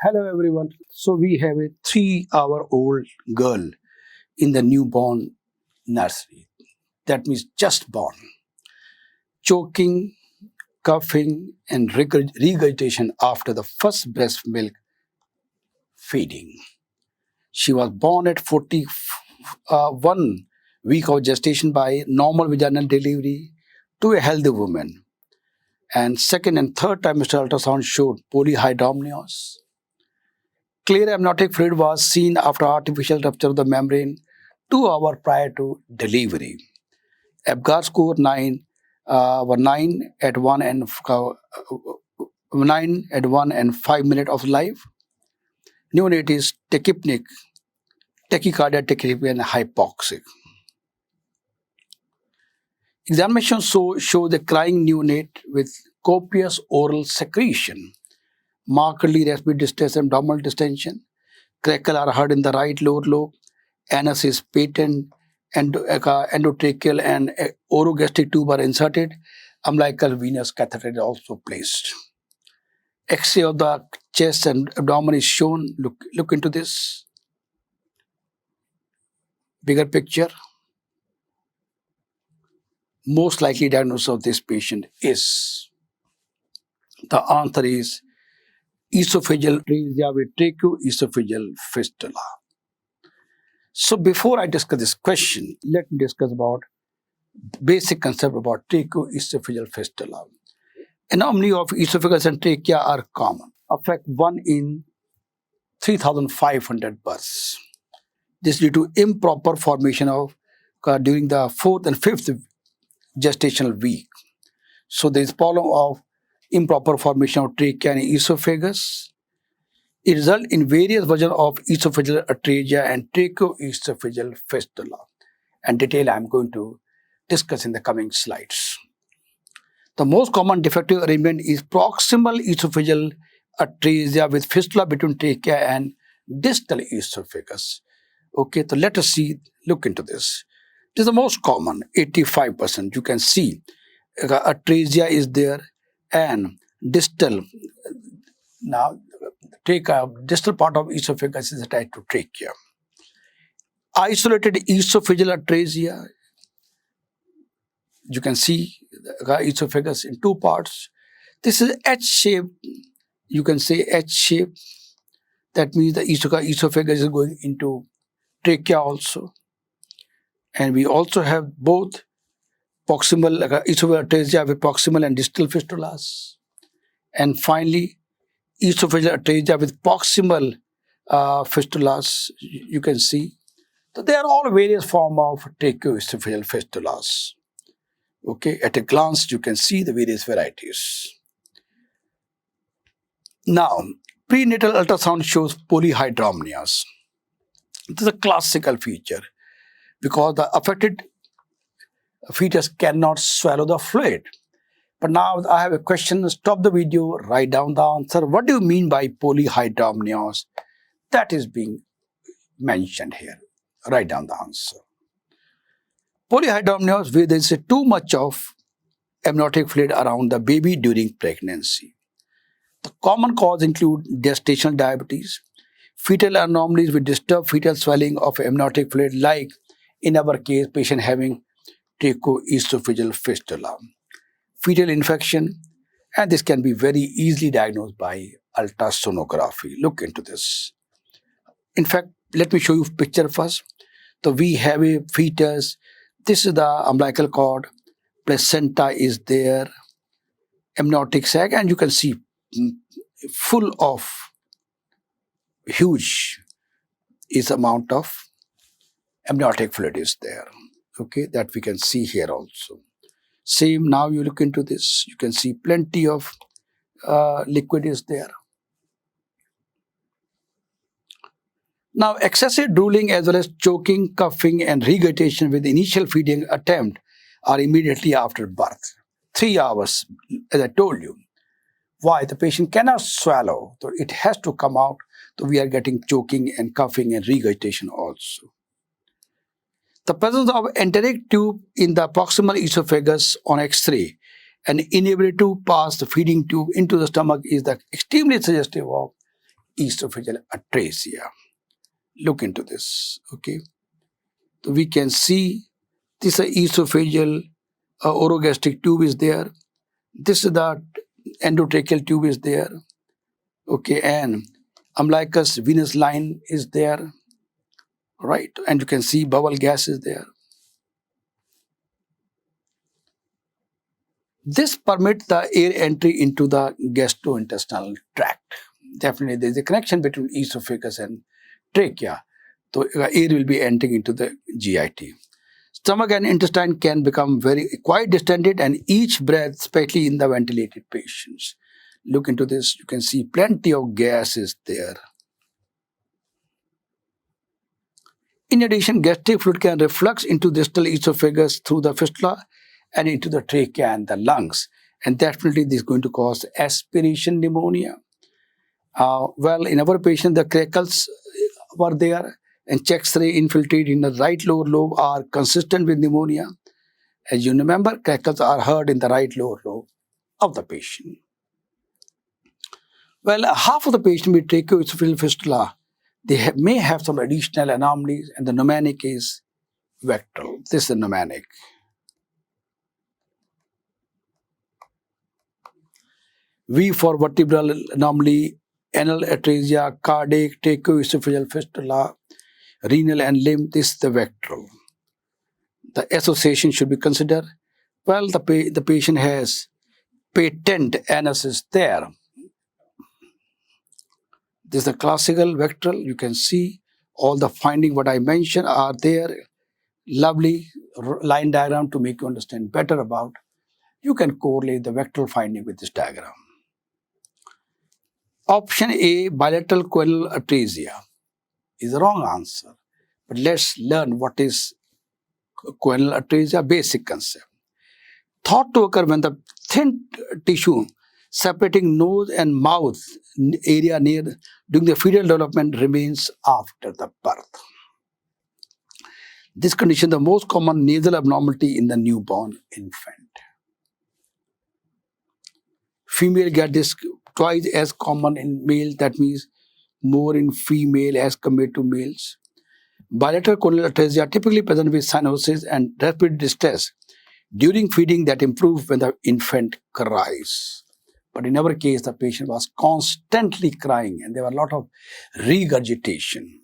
Hello everyone. So we have a 3-hour-old girl in the newborn nursery. That means just born. Choking, coughing, and regurgitation after the first breast milk feeding. She was born at 41 week of gestation by normal vaginal delivery to a healthy woman. And second and third trimester ultrasound showed polyhydramnios. Clear amniotic fluid was seen after artificial rupture of the membrane 2 hours prior to delivery. Apgar score 9 were 9 at 1 and 9 at 1 and 5 minutes of life. Neonate is tachypneic, tachycardia, tachypnea, and hypoxic. Examination show the crying neonate with copious oral secretion, markedly respiratory distress and abdominal distension. Crackle are heard in the right lower lobe. Anus is patent. Endotracheal and orogastric tube are inserted. Umbilical venous catheter is also placed. X-ray of the chest and abdomen is shown. Look into this. Bigger picture. Most likely diagnosis of this patient is, the answer is esophageal atresia with tracheoesophageal fistula. So before I discuss this question, let me discuss about basic concept about tracheoesophageal fistula. Anomaly of esophagus and trachea are common, affect 1 in 3,500 births. This due to improper formation of during the 4th and 5th gestational week. So there is problem of improper formation of trachea and esophagus. It results in various versions of esophageal atresia and tracheoesophageal fistula. And detail I am going to discuss in the coming slides. The most common defective arrangement is proximal esophageal atresia with fistula between trachea and distal esophagus. Okay, so let us look into this. This is the most common, 85%. You can see atresia is there and distal. Now, distal part of esophagus is attached to trachea. Isolated esophageal atresia. You can see the esophagus in two parts. This is H-shaped. You can say H-shape. That means the esophagus is going into trachea also. And we also have both proximal esophageal atresia with proximal and distal fistulas. And finally, esophageal atresia with proximal fistulas. You can see. So they are all various forms of tracheoesophageal fistulas. Okay, at a glance, you can see the various varieties. Now, prenatal ultrasound shows polyhydramnios. This is a classical feature because the affected fetus cannot swallow the fluid. But now I have a question. Stop the video, write down the answer. What do you mean by polyhydramnios? That is being mentioned here. Write down the answer. Polyhydramnios, where there is too much of amniotic fluid around the baby during pregnancy. The common cause include gestational diabetes, fetal anomalies with disturbed fetal swelling of amniotic fluid, like in our case, patient having tracheoesophageal fistula, fetal infection, and this can be very easily diagnosed by ultrasonography. Look into this. In fact, let me show you a picture first. So we have a fetus. This is the umbilical cord, placenta is there, amniotic sac, and you can see full of huge amount of amniotic fluid is there. Okay, that we can see here also. Same, now you look into this, you can see plenty of liquid is there. Now, excessive drooling as well as choking, coughing, and regurgitation with initial feeding attempt are immediately after birth. 3 hours, as I told you. Why? The patient cannot swallow, so it has to come out. So we are getting choking and coughing and regurgitation also. The presence of enteric tube in the proximal esophagus on X-ray and inability to pass the feeding tube into the stomach is extremely suggestive of esophageal atresia. Look into this. Okay, so we can see this esophageal orogastric tube is there. This is the endotracheal tube is there. Okay, and umbilicus venous line is there, right? And you can see bowel gas is there. This permits the air entry into the gastrointestinal tract. Definitely, there is a connection between esophagus and trachea. So, air will be entering into the GIT. Stomach and intestine can become quite distended, and each breath, especially in the ventilated patients. Look into this, you can see plenty of gas is there. In addition, gastric fluid can reflux into distal esophagus through the fistula and into the trachea and the lungs. And definitely this is going to cause aspiration pneumonia. Well, in our patient, the crackles were there and checks ray infiltrate in the right lower lobe are consistent with pneumonia. As you remember, crackles are heard in the right lower lobe of the patient. Well, half of the patient with tracheoesophageal fistula, they may have some additional anomalies, and the mnemonic is VACTERL. This is the mnemonic. V for vertebral anomaly, anal atresia, cardiac, tracheoesophageal fistula, renal and limb. This is the VACTERL. The association should be considered. Well, the patient has patent anus is there. This is the classical VACTERL. You can see all the findings what I mentioned are there. Lovely line diagram to make you understand better about. You can correlate the VACTERL finding with this diagram. Option A, bilateral choanal atresia, is the wrong answer. But let's learn what is choanal atresia, basic concept. Thought to occur when the thin tissue separating nose and mouth area during the fetal development remains after the birth. This condition is the most common nasal abnormality in the newborn infant. Female get this twice as common in male, that means more in female as compared to males. Bilateral choanal atresia typically present with cyanosis and respiratory distress during feeding that improves when the infant cries. But in our case, the patient was constantly crying and there were a lot of regurgitation.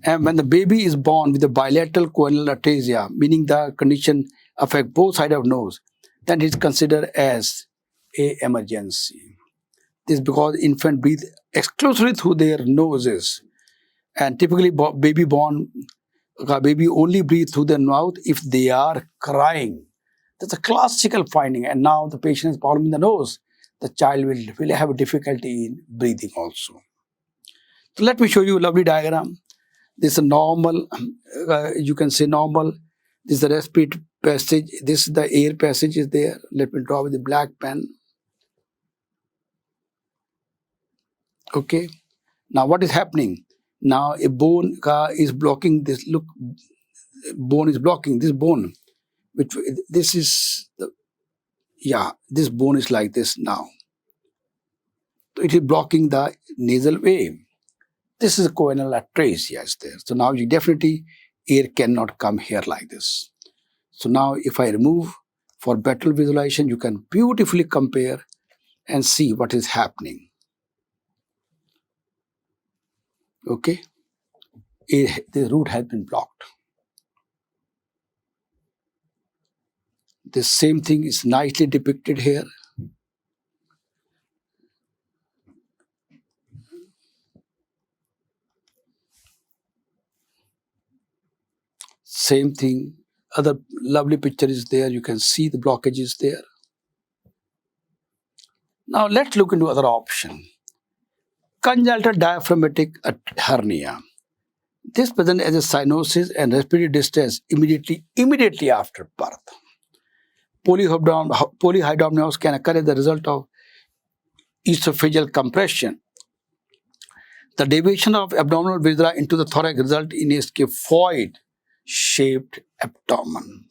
And when the baby is born with a bilateral choanal atresia, meaning the condition affects both sides of nose, then it is considered as an emergency. This is because infant breathe exclusively through their noses, and typically baby only breathe through their mouth if they are crying. That's a classical finding, and now the patient has problem in the nose. The child will have difficulty in breathing also. So let me show you a lovely diagram. This is a normal, you can say normal. This is the respiratory passage. This is the air passage is there. Let me draw with the black pen. Okay. Now what is happening? Now a bone is blocking this. Look, bone is blocking this bone. This is this bone is like this now. So it is blocking the nasal way. This is a choanal atresia is there. So now you definitely air cannot come here like this. So now if I remove for better visualization, you can beautifully compare and see what is happening. Okay, the root has been blocked. The same thing is nicely depicted here. Same thing, other lovely picture is there. You can see the blockage is there. Now let's look into other option. Congenital diaphragmatic hernia. This presents as a cyanosis and respiratory distress immediately after birth. Polyhydramnios can occur as the result of esophageal compression. The deviation of abdominal viscera into the thorax results in a scaphoid-shaped abdomen.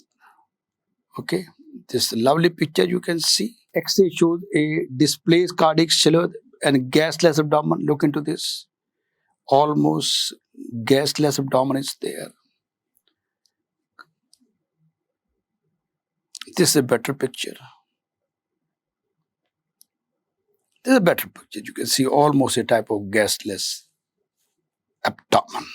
Okay, this lovely picture you can see. X-ray shows a displaced cardiac and gasless abdomen. Look into this. Almost gasless abdomen is there. This is a better picture. This is a better picture. You can see almost a type of gasless abdomen.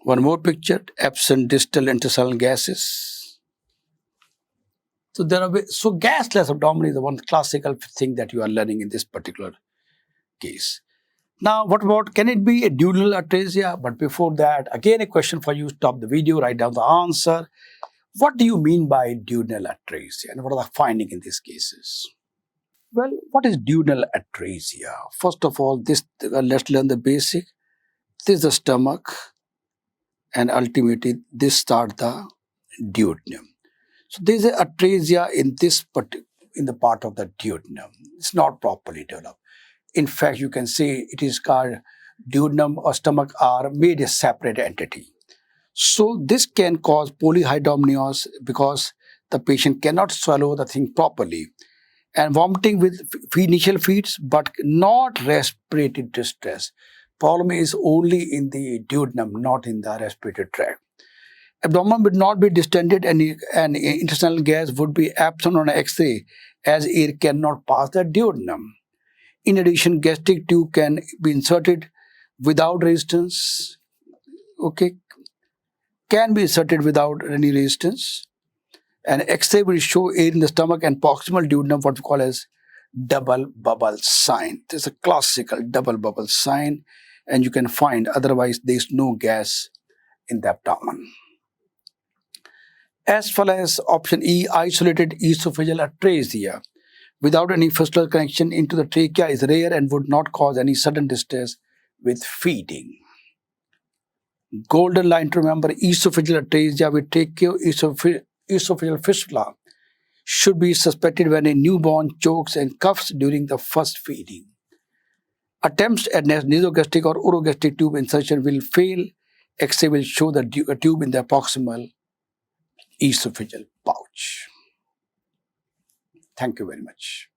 One more picture, absent distal intestinal gases. So gasless abdomen is the one classical thing that you are learning in this particular case. Now, what about, can it be a duodenal atresia? But before that, again a question for you. Stop the video, write down the answer. What do you mean by duodenal atresia, and what are the findings in these cases? Well, what is duodenal atresia? First of all, let's learn the basic. This is the stomach, and ultimately this starts the duodenum. So there is an atresia in the part of the duodenum. It's not properly developed. In fact, you can say it is called duodenum or stomach are made a separate entity. So this can cause polyhydramnios because the patient cannot swallow the thing properly, and vomiting with initial feeds but not respiratory distress. Problem is only in the duodenum, not in the respiratory tract. Abdomen would not be distended and intestinal gas would be absent on X-ray as air cannot pass the duodenum. In addition, gastric tube can be inserted without resistance. Okay, can be inserted without any resistance. And X-ray will show air in the stomach and proximal duodenum, what we call as double bubble sign. This is a classical double bubble sign, and you can find otherwise there is no gas in the abdomen. As far as option E, isolated esophageal atresia without any fistula connection into the trachea is rare and would not cause any sudden distress with feeding. Golden line to remember, esophageal atresia with tracheoesophageal fistula should be suspected when a newborn chokes and coughs during the first feeding. Attempts at nasogastric or orogastric tube insertion will fail. X-ray will show the tube in the proximal esophageal pouch. Thank you very much.